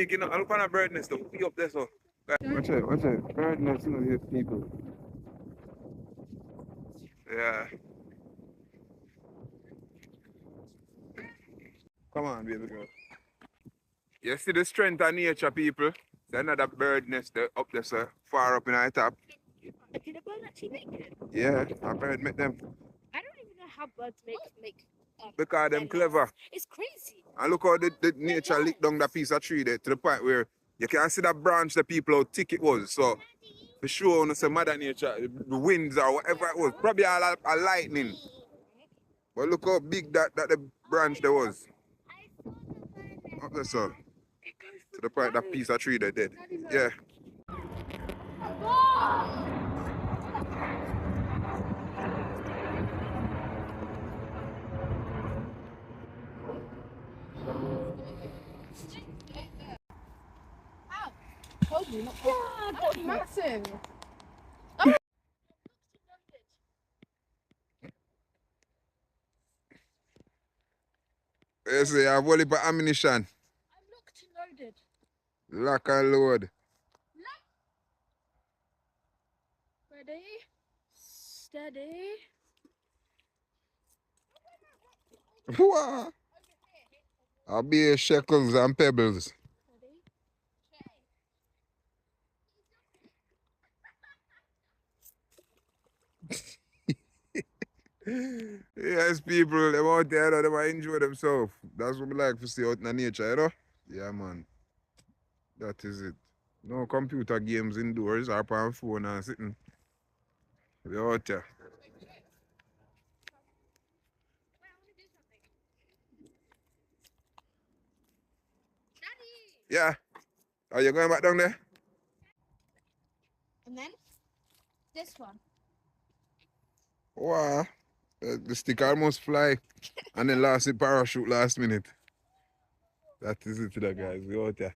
big, you know. I look on a bird nest, though. Be up there, so. Watch it. Bird nest, you know, these people. Yeah. Come on, baby girl. You see the strength of nature, people? There's another bird nest there, up there, sir. Far up in the top. Did a bird actually make it? Yeah, a bird make them. I don't even know how birds make Because them clever. nests. It's crazy. And look how the nature licked down that piece of tree there to the point where you can see that branch the people how thick it was. So for sure, when say Mother Nature, the winds or whatever it was, probably a lightning. But look how big that the branch there was. Up there, so. To the point that piece of tree there dead. Yeah. Told you not to. That's massive. You see, I have a heap of ammunition. I'm locked and loaded. Lock and load. Ready? Steady. Wow. I'll be shekels and pebbles. Yes, people, them out there, they might enjoy themselves. That's what we like to see out in the nature, you know? Yeah, man. That is it. No computer games indoors or on phone and sitting. We out there. Yeah. Are you going back down there? And then this one. Wow. The stick almost fly. And then lost the parachute last minute. That is it, guys. We out there.